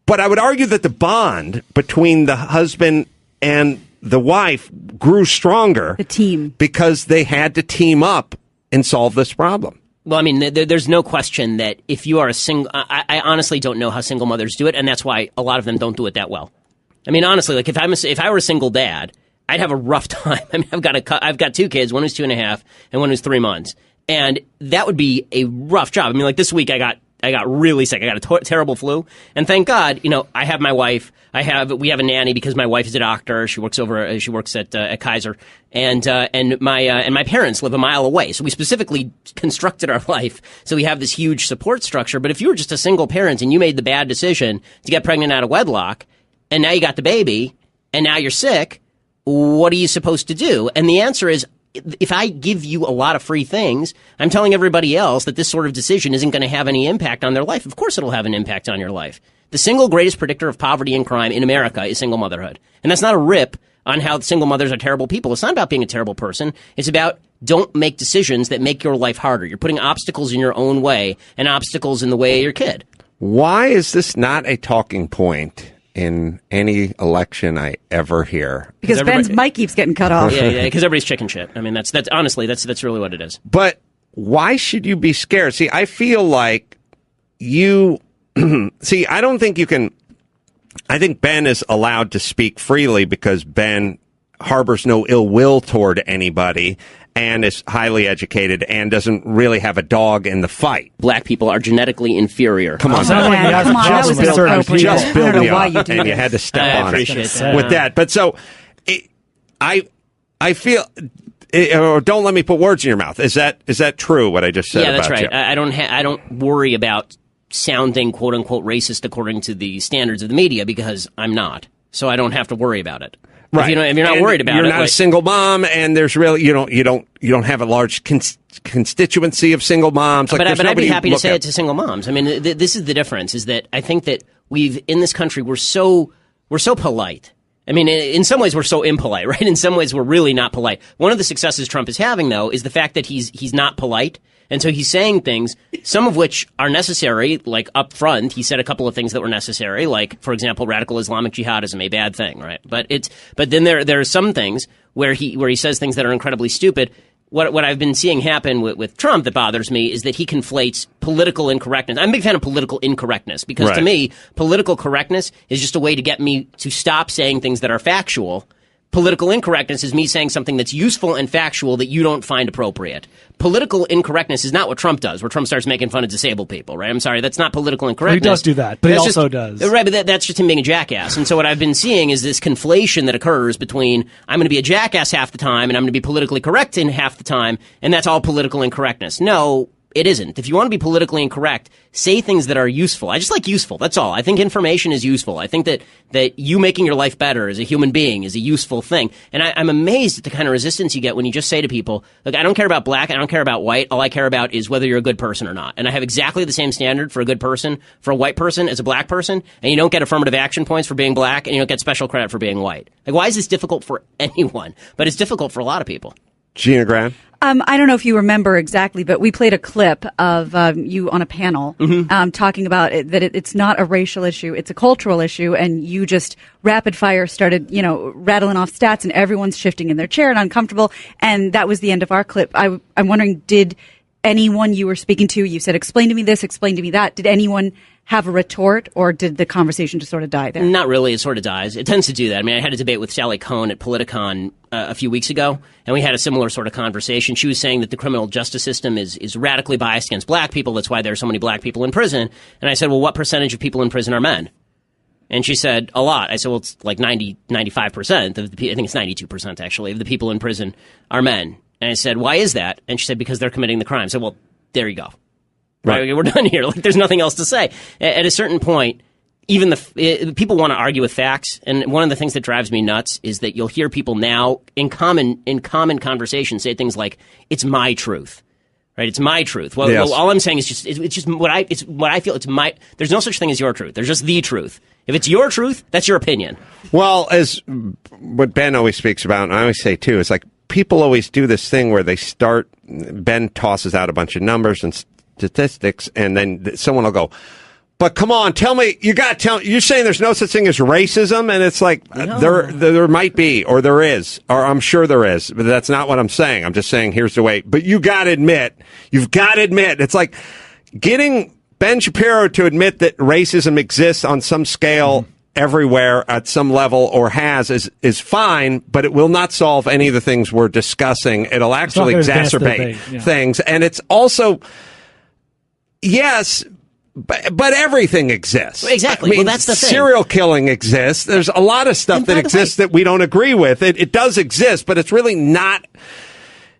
But I would argue that the bond between the husband and the wife grew stronger. The team. Because they had to team up and solve this problem. Well, I mean, there's no question that if you are a single... I honestly don't know how single mothers do it, and that's why a lot of them don't do it that well. I mean, honestly, like if I were a single dad, I'd have a rough time. I mean, I've got 2 kids, one who's 2.5 and one who's 3 months, and that would be a rough job. I mean, like this week I got really sick. I got a terrible flu, and thank God, I have my wife. We have a nanny because my wife is a doctor. She works at Kaiser, and my parents live a mile away. So we specifically constructed our life so we have this huge support structure. But if you were just a single parent and you made the bad decision to get pregnant out of wedlock, and now you got the baby, and now you're sick, what are you supposed to do? And the answer is, if I give you a lot of free things, I'm telling everybody else that this sort of decision isn't going to have any impact on their life. Of course it'll have an impact on your life. The single greatest predictor of poverty and crime in America is single motherhood. And that's not a rip on how single mothers are terrible people. It's not about being a terrible person. It's about don't make decisions that make your life harder. You're putting obstacles in your own way and obstacles in the way of your kid. Why is this not a talking point in any election I ever hear? Because Ben's mic keeps getting cut off. Yeah, because everybody's chicken shit. I mean, that's honestly, that's really what it is. But why should you be scared? See, I feel like you... See, I don't think you can... I think Ben is allowed to speak freely because Ben harbors no ill will toward anybody and is highly educated and doesn't really have a dog in the fight. Black people are genetically inferior. Come on, that was inappropriate. Just build me up, and you had to step on it that. with that. But so, I feel, or don't let me put words in your mouth. Is that true? What I just said? Yeah, that's about right. You? I don't worry about sounding quote unquote racist according to the standards of the media because I'm not, so I don't have to worry about it. Right. If you're not worried about it, you're not a single mom, and there's really you don't have a large constituency of single moms. Like, but I'd be happy to say it to single moms. I mean, this is the difference: is that I think that in this country we're so polite. I mean, in some ways we're so impolite, right? In some ways we're really not polite. One of the successes Trump is having, though, is the fact that he's not polite. And so he's saying things, some of which are necessary, like up front. He said a couple of things that were necessary, like, for example, radical Islamic jihadism, a bad thing, right? But then there are some things where he says things that are incredibly stupid. What I've been seeing happen with Trump that bothers me is that he conflates political incorrectness. I'm a big fan of political incorrectness because to me, political correctness is just a way to get me to stop saying things that are factual. Political incorrectness is me saying something that's useful and factual that you don't find appropriate. Political incorrectness is not what Trump does, where Trump starts making fun of disabled people, right? I'm sorry, that's not political incorrectness. He does do that, but he also does. Right, but that's just him being a jackass. And so what I've been seeing is this conflation that occurs between I'm going to be a jackass half the time and I'm going to be politically correct in half the time, and that's all political incorrectness. No, it isn't. If you want to be politically incorrect, say things that are useful. I just like useful. That's all. I think information is useful. I think that you making your life better as a human being is a useful thing. And I'm amazed at the kind of resistance you get when you just say to people, look, I don't care about black. I don't care about white. All I care about is whether you're a good person or not. And I have exactly the same standard for a good person, for a white person as a black person. And you don't get affirmative action points for being black and you don't get special credit for being white. Like, why is this difficult for anyone? But it's difficult for a lot of people. Gina Graham? I don't know if you remember exactly, but we played a clip of you on a panel talking about it's not a racial issue, it's a cultural issue, and you just rapid fire started, rattling off stats, and everyone's shifting in their chair and uncomfortable, and that was the end of our clip. I'm wondering, did anyone you were speaking to, you said, explain to me this, explain to me that, did anyone have a retort, or did the conversation just sort of die there? Not really. It sort of dies. It tends to do that. I mean, I had a debate with Sally Cohn at Politicon a few weeks ago, and we had a similar sort of conversation. She was saying that the criminal justice system is radically biased against black people. That's why there are so many black people in prison. And I said, well, what percentage of people in prison are men? And she said, a lot. I said, well, it's like 95% of the I think it's 92% actually, of the people in prison are men. And I said, why is that? And she said, because they're committing the crime. I said, well, there you go. Right. We're done here. Like, there's nothing else to say. At a certain point, even people want to argue with facts, and one of the things that drives me nuts is that you'll hear people now in common conversation say things like, "It's my truth." Right? It's my truth. Well, yes. All I'm saying is it's just what I feel. It's my. There's no such thing as your truth. There's just the truth. If it's your truth, that's your opinion. Well, as what Ben always speaks about, and I always say too, it's like people always do this thing where Ben tosses out a bunch of numbers and statistics, and then someone will go, but come on, tell me, you're saying there's no such thing as racism? And it's like, no. There might be, or there is, or I'm sure there is, but that's not what I'm saying. I'm just saying, here's the way. But you've got to admit, it's like getting Ben Shapiro to admit that racism exists on some scale everywhere at some level, or is fine, but it will not solve any of the things we're discussing. It'll actually exacerbate things. And it's also, yes, but everything exists. Exactly. I mean, well, that's the thing. Serial killing exists. There's a lot of stuff that exists that we don't agree with. It does exist, but it's really not.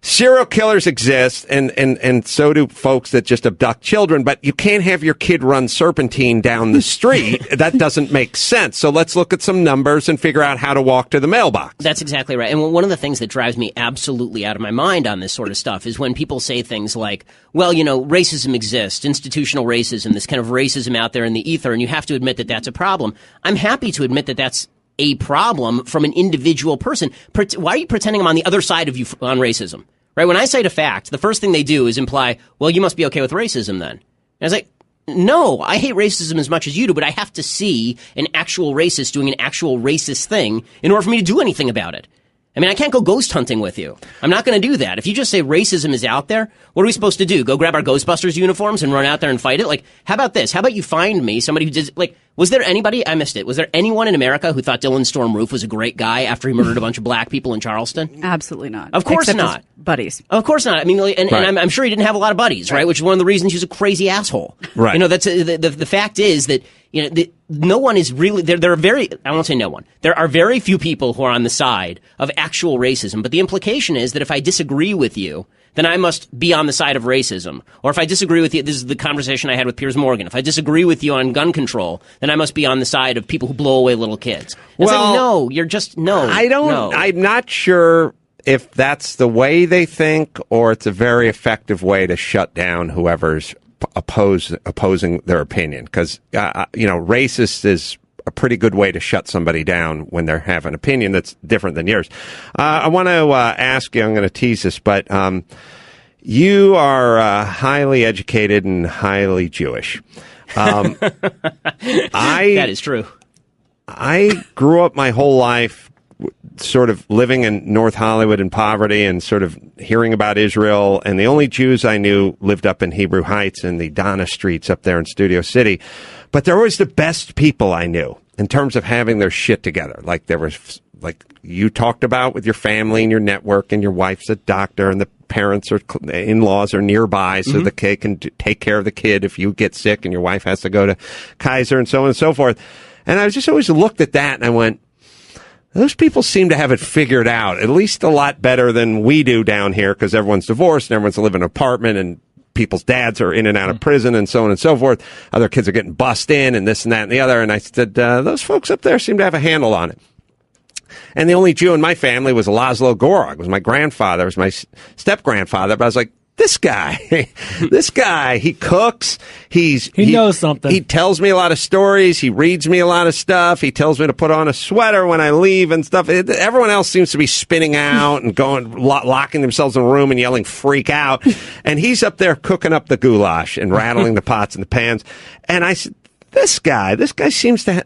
Serial killers exist, and so do folks that just abduct children, but you can't have your kid run serpentine down the street. That doesn't make sense. So let's look at some numbers and figure out how to walk to the mailbox. That's exactly right. And one of the things that drives me absolutely out of my mind on this sort of stuff is when people say things like, well, racism exists, institutional racism, this kind of racism out there in the ether, and you have to admit that that's a problem. I'm happy to admit that that's a problem from an individual person. Why are you pretending I'm on the other side of you on racism? Right? When I cite a fact, the first thing they do is imply, well, you must be okay with racism then. And I was like, no, I hate racism as much as you do, but I have to see an actual racist doing an actual racist thing in order for me to do anything about it. I mean, I can't go ghost hunting with you. I'm not going to do that. If you just say racism is out there, what are we supposed to do? Go grab our Ghostbusters uniforms and run out there and fight it? Like, how about this? How about you find me somebody who did, like, was there anybody, I missed it, was there anyone in America who thought Dylan Storm Roof was a great guy after he murdered a bunch of black people in Charleston? Absolutely not. Of course Except not. Buddies. Of course not. I mean, and I'm sure he didn't have a lot of buddies, right? Which is one of the reasons he was a crazy asshole. Right. That's the fact is that no one is really there are very, I won't say no one. There are very few people who are on the side of actual racism, but the implication is that if I disagree with you, then I must be on the side of racism. Or if I disagree with you, this is the conversation I had with Piers Morgan. If I disagree with you on gun control, then I must be on the side of people who blow away little kids. It's like, no, you're just, no. I'm not sure if that's the way they think, or it's a very effective way to shut down whoever's opposing their opinion. Because, racist is a pretty good way to shut somebody down when they have an opinion that's different than yours. I want to ask you, I'm going to tease this, but you are highly educated and highly Jewish. That is true. I grew up my whole life sort of living in North Hollywood in poverty and sort of hearing about Israel, and the only Jews I knew lived up in Hebrew Heights and the Donna Streets up there in Studio City. But they're always the best people I knew in terms of having their shit together. Like there was, like you talked about with your family and your network, and your wife's a doctor, and the parents or in-laws are nearby, so the kid can take care of the kid if you get sick and your wife has to go to Kaiser and so on and so forth. And I just always looked at that and I went, those people seem to have it figured out, at least a lot better than we do down here, because everyone's divorced and everyone's living in an apartment and people's dads are in and out of prison and so on and so forth. Other kids are getting bussed in and this and that and the other. And I said, those folks up there seem to have a handle on it. And the only Jew in my family was Laszlo Gorog. It was my grandfather. It was my step-grandfather. But I was like, this guy, he cooks. He knows something. He tells me a lot of stories. He reads me a lot of stuff. He tells me to put on a sweater when I leave and stuff. Everyone else seems to be spinning out and locking themselves in a room and yelling freak out. And he's up there cooking up the goulash and rattling the pots and the pans. And I said, this guy seems to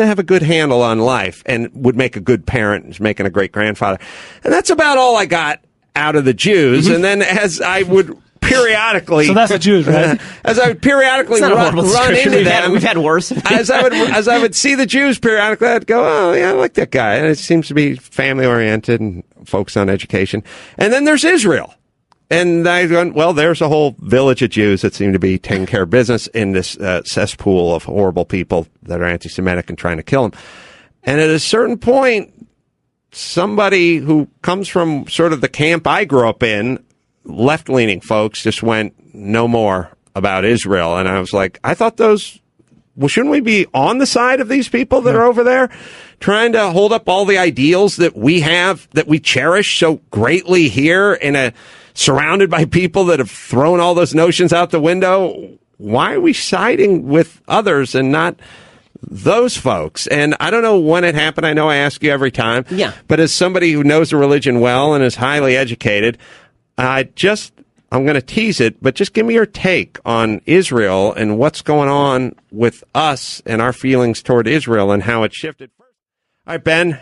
have a good handle on life and would make a good parent and is making a great grandfather. And that's about all I got out of the Jews. And then as I would periodically, so that's the Jews, right? As I would periodically run into them, we've had worse. as I would see the Jews periodically, I'd go, oh yeah, I like that guy. And it seems to be family oriented and focused on education. And then there's Israel. And I went, well, there's a whole village of Jews that seem to be taking care of business in this cesspool of horrible people that are anti-Semitic and trying to kill them. And at a certain point, somebody who comes from sort of the camp I grew up in, left-leaning folks, just went, no more about Israel. And I was like, I thought shouldn't we be on the side of these people that are over there trying to hold up all the ideals that we have, that we cherish so greatly here surrounded by people that have thrown all those notions out the window? Why are we siding with others and not those folks? And I don't know when it happened. I know I ask you every time. Yeah. But as somebody who knows the religion well and is highly educated, I'm going to tease it, but just give me your take on Israel and what's going on with us and our feelings toward Israel and how it shifted. All right, Ben,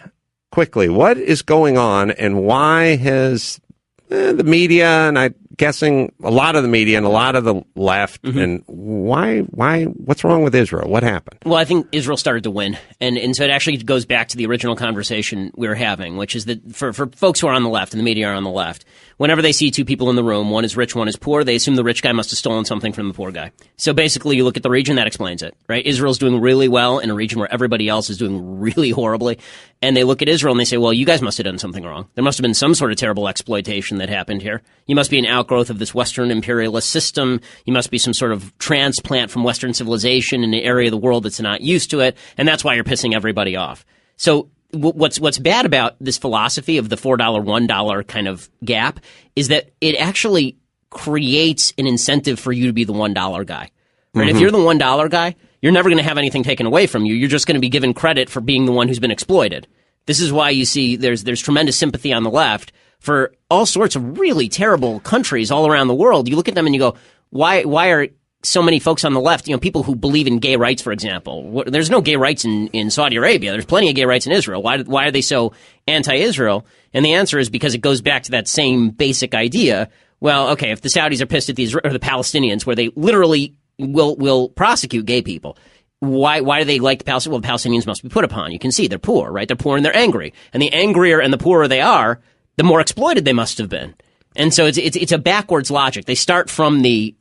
quickly, what is going on and why has the media, and I'm guessing a lot of the media and a lot of the left, and what's wrong with Israel? What happened? Well, I think Israel started to win. And so it actually goes back to the original conversation we were having, which is that for folks who are on the left, and the media are on the left, whenever they see two people in the room, one is rich, one is poor, they assume the rich guy must have stolen something from the poor guy. So basically, you look at the region, that explains it, right? Israel's doing really well in a region where everybody else is doing really horribly. And they look at Israel and they say, well, you guys must have done something wrong. There must have been some sort of terrible exploitation that happened here. You must be an outgrowth of this Western imperialist system. You must be some sort of transplant from Western civilization in an area of the world that's not used to it. And that's why you're pissing everybody off. So what's bad about this philosophy of the $4, $1 kind of gap is that it actually creates an incentive for you to be the $1 guy. Right? If you're the $1 guy, you're never going to have anything taken away from you. You're just going to be given credit for being the one who's been exploited. This is why you see there's tremendous sympathy on the left for all sorts of really terrible countries all around the world. You look at them and you go, why are so many folks on the left, people who believe in gay rights, for example? There's no gay rights in Saudi Arabia. There's plenty of gay rights in Israel. Why are they so anti-Israel? And the answer is because it goes back to that same basic idea. Well, okay, if the Saudis are pissed at the Palestinians, where they literally will prosecute gay people, why do they like the Palestinians? Well, the Palestinians must be put upon. You can see they're poor, right? They're poor and they're angry. And the angrier and the poorer they are, the more exploited they must have been. And so it's a backwards logic. They start from the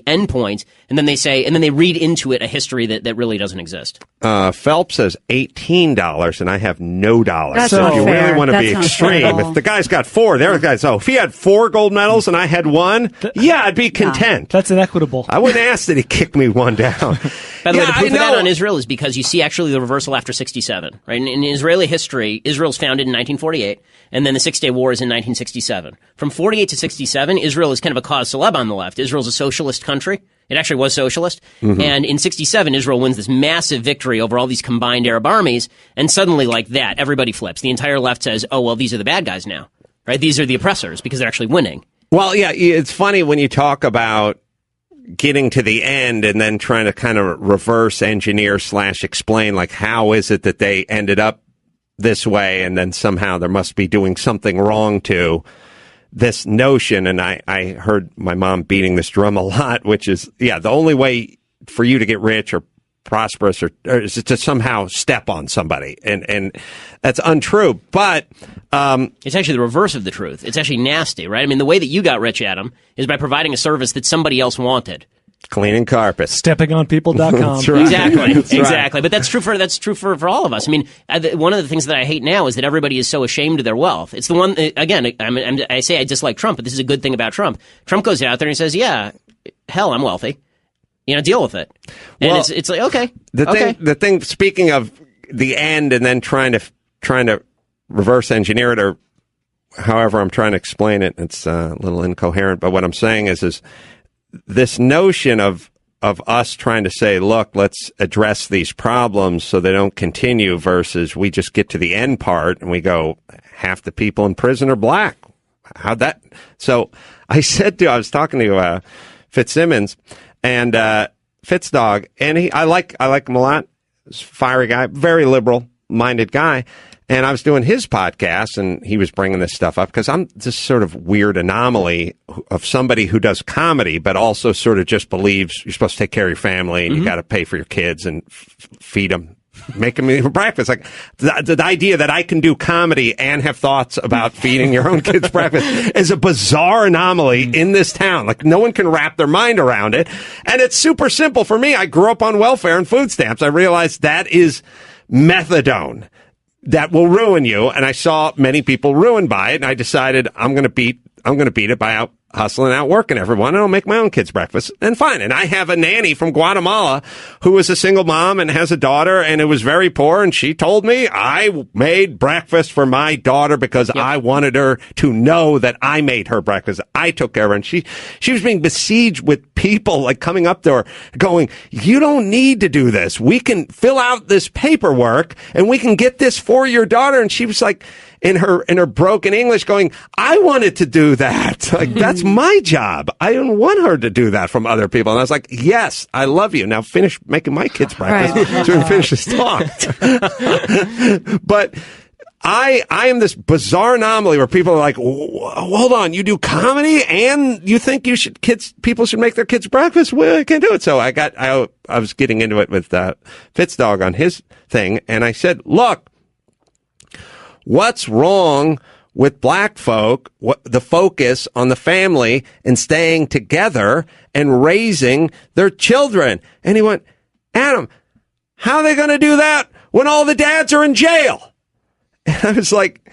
end point, and then they read into it a history that really doesn't exist. Phelps says $18, and I have no dollars. That's so if you fair. really want to That's be not extreme, fair at all. if the guy's got 4, there the guy's, if he had 4 gold medals and I had 1, I'd be content. That's inequitable. I wouldn't ask that he kick me 1 down. By the way, the proof of that on Israel is because you see actually the reversal after 1967. Right? In Israeli history, Israel's founded in 1948, and then the Six-Day War is in 1967. From 48 to 67, Israel is kind of a cause celeb on the left. Israel's a socialist country. It actually was socialist. Mm-hmm. And in 67, Israel wins this massive victory over all these combined Arab armies, and suddenly, like that, everybody flips. The entire left says, oh, well, these are the bad guys now. Right? These are the oppressors because they're actually winning. Well, yeah, it's funny when you talk about getting to the end and then trying to kind of reverse engineer / explain, like, how is it that they ended up this way, and then somehow there must be doing something wrong to this notion. And I heard my mom beating this drum a lot, which is, the only way for you to get rich or prosperous or is to somehow step on somebody. And that's untrue. But it's actually the reverse of the truth. It's actually nasty, right? I mean, the way that you got rich, Adam, is by providing a service that somebody else wanted. Cleaning carpets. Steppagonpeople.com. That's right. Exactly. That's exactly. Right. But that's true for all of us. I mean, one of the things that I hate now is that everybody is so ashamed of their wealth. It's the one, again, I say I dislike Trump, but this is a good thing about Trump. Trump goes out there and he says, yeah, hell, I'm wealthy. Deal with it. And well, it's like, okay. The thing, speaking of the end and then trying to reverse engineer it or however I'm trying to explain it, it's a little incoherent, but what I'm saying is this notion of us trying to say, look, let's address these problems so they don't continue versus we just get to the end part and we go, half the people in prison are black. How'd that? So I was talking to Fitzsimmons and Fitzdog, and I like him a lot. He's a fiery guy, very liberal-minded guy. And I was doing his podcast, and he was bringing this stuff up because I'm this sort of weird anomaly of somebody who does comedy, but also sort of just believes you're supposed to take care of your family and you got to pay for your kids and feed them, make them eat breakfast. Like the idea that I can do comedy and have thoughts about feeding your own kids breakfast is a bizarre anomaly in this town. Like no one can wrap their mind around it. And it's super simple for me. I grew up on welfare and food stamps. I realized that is methadone. That will ruin you, and I saw many people ruined by it, and I decided I'm going to beat it by out hustling, out working everyone, and I'll make my own kids breakfast, and fine. And I have a nanny from Guatemala who is a single mom and has a daughter, and it was very poor, and she told me I made breakfast for my daughter because I wanted her to know that I made her breakfast. I took care of her, and she was being besieged with people like coming up to her going, you don't need to do this. We can fill out this paperwork, and we can get this for your daughter. And she was like, in her broken English going, I wanted to do that. Like, that's my job. I don't want her to do that from other people. And I was like, yes, I love you. Now finish making my kids breakfast so we can finish this talk. But I am this bizarre anomaly where people are like, hold on, you do comedy and you think people should make their kids breakfast? Well, I can't do it. So I was getting into it with Fitzdog on his thing. And I said, look, what's wrong with black folk, the focus on the family and staying together and raising their children? And he went, Adam, how are they going to do that when all the dads are in jail? And I was like,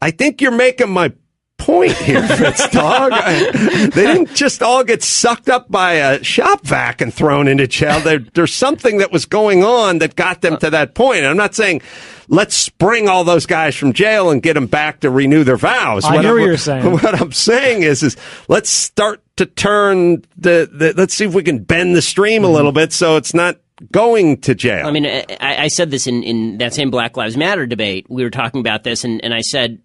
I think you're making my point here, Fitzdog. They didn't just all get sucked up by a shop vac and thrown into jail. There's something that was going on that got them to that point. And I'm not saying let's spring all those guys from jail and get them back to renew their vows. I hear what you're saying. What I'm saying is let's start to turn let's see if we can bend the stream a little bit so it's not going to jail. I mean, I said this in that same Black Lives Matter debate. We were talking about this, and I said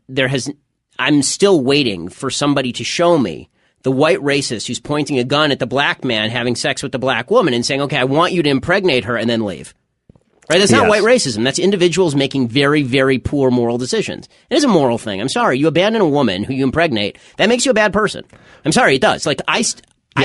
I'm still waiting for somebody to show me the white racist who's pointing a gun at the black man having sex with the black woman and saying, okay, I want you to impregnate her and then leave. Right? That's not white racism. That's individuals making very, very poor moral decisions. It is a moral thing. I'm sorry. You abandon a woman who you impregnate. That makes you a bad person. I'm sorry. It does. Like I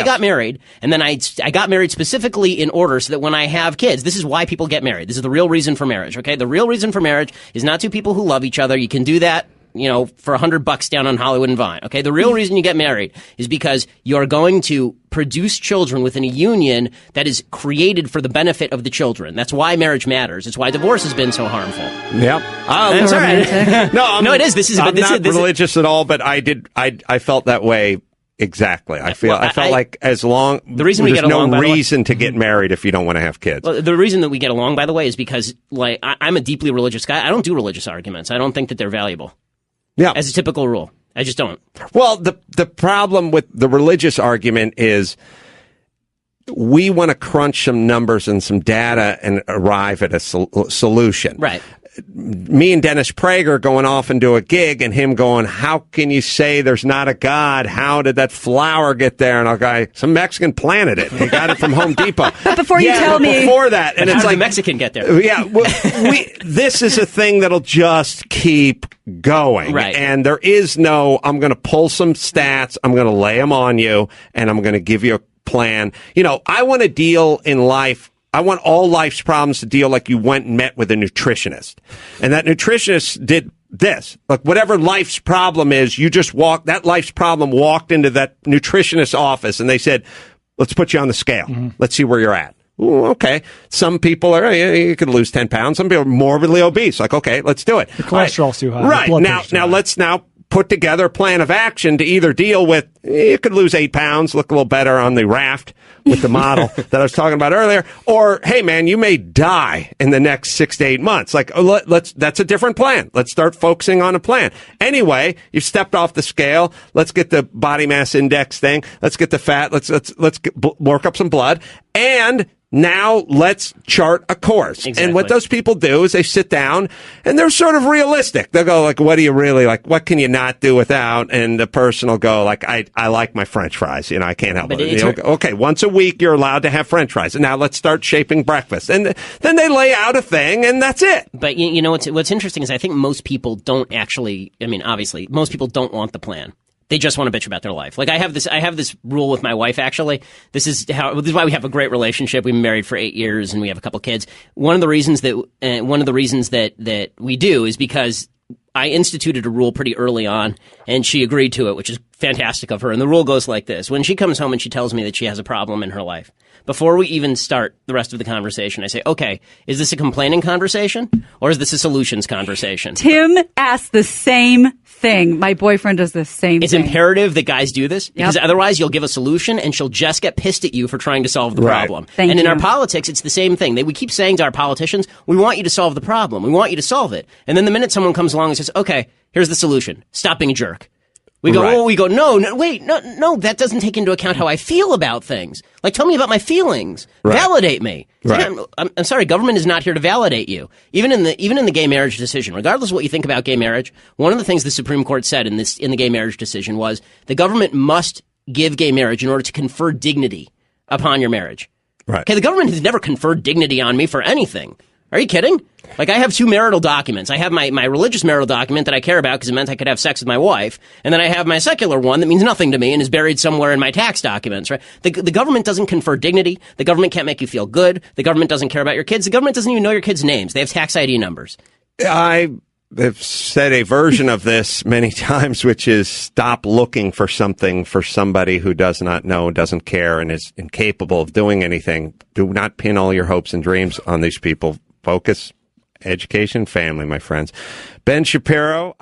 got married, and then I got married specifically in order so that when I have kids, this is why people get married. This is the real reason for marriage. Okay? The real reason for marriage is not two people who love each other. You can do that, for $100 down on Hollywood and Vine. Okay. The real reason you get married is because you're going to produce children within a union that is created for the benefit of the children. That's why marriage matters. It's why divorce has been so harmful. Yep. I'm sorry. No, it is. I'm not religious at all, but I felt that way. Exactly. I felt like as long there's no reason to get married if you don't want to have kids. Well, the reason that we get along, by the way, is because I'm a deeply religious guy. I don't do religious arguments. I don't think that they're valuable. Yeah. As a typical rule. I just don't. Well, the problem with the religious argument is we want to crunch some numbers and some data and arrive at a solution. Right. Me and Dennis Prager going off and do a gig and him going, how can you say there's not a God? How did that flower get there? And I'll go, some Mexican planted it. He got it from Home Depot. But before you tell me. Before that. And it's like, Mexican get there. Yeah. This is a thing that'll just keep going. Right. And there is no, I'm going to pull some stats. I'm going to lay them on you and I'm going to give you a plan. I want to deal in life. I want all life's problems to deal like you went and met with a nutritionist. And that nutritionist did this. Like whatever life's problem is, that life's problem walked into that nutritionist's office and they said, let's put you on the scale. Mm-hmm. Let's see where you're at. Ooh, okay. Some people you could lose 10 pounds. Some people are morbidly obese. Like, okay, let's do it. The cholesterol's too high. Right. Now let's put together a plan of action to either deal with, you could lose 8 pounds, look a little better on the raft with the model that I was talking about earlier, or, hey man, you may die in the next 6 to 8 months. Like, that's a different plan. Let's start focusing on a plan. Anyway, you've stepped off the scale. Let's get the body mass index thing. Let's get the fat. Let's work up some blood. And now let's chart a course. Exactly. And what those people do is they sit down and they're sort of realistic. They'll go like, what do you really like? What can you not do without? And the person will go like, I like my French fries. You know, I can't help it. You know, okay, once a week you're allowed to have French fries. And now let's start shaping breakfast. And then they lay out a thing and that's it. But you know, what's interesting is I think most people don't actually, I mean, obviously, most people don't want the plan. They just want to bitch about their life. Like I have this rule with my wife, actually. This is why we have a great relationship. We've been married for 8 years and we have a couple kids. One of the reasons that we do is because I instituted a rule pretty early on and she agreed to it, which is fantastic of her. And the rule goes like this. When she comes home and she tells me that she has a problem in her life, before we even start the rest of the conversation, I say, okay, is this a complaining conversation or is this a solutions conversation? Tim asked the same thing. My boyfriend does the same thing. It's imperative that guys do this because otherwise you'll give a solution and she'll just get pissed at you for trying to solve the problem. And in our politics, it's the same thing. We keep saying to our politicians, we want you to solve the problem. We want you to solve it. And then the minute someone comes along and says, okay, here's the solution. Stop being a jerk. We go, no, that doesn't take into account how I feel about things. Like, tell me about my feelings. Right. Validate me. Right. I'm sorry, government is not here to validate you. Even in the gay marriage decision, regardless of what you think about gay marriage, one of the things the Supreme Court said in the gay marriage decision was the government must give gay marriage in order to confer dignity upon your marriage. Right. Okay, the government has never conferred dignity on me for anything. Are you kidding? Like, I have 2 marital documents. I have my religious marital document that I care about because it meant I could have sex with my wife. And then I have my secular one that means nothing to me and is buried somewhere in my tax documents, right? The government doesn't confer dignity. The government can't make you feel good. The government doesn't care about your kids. The government doesn't even know your kids' names. They have tax ID numbers. I have said a version of this many times, which is stop looking for something for somebody who does not know, doesn't care, and is incapable of doing anything. Do not pin all your hopes and dreams on these people. Focus, education, family, my friends. Ben Shapiro.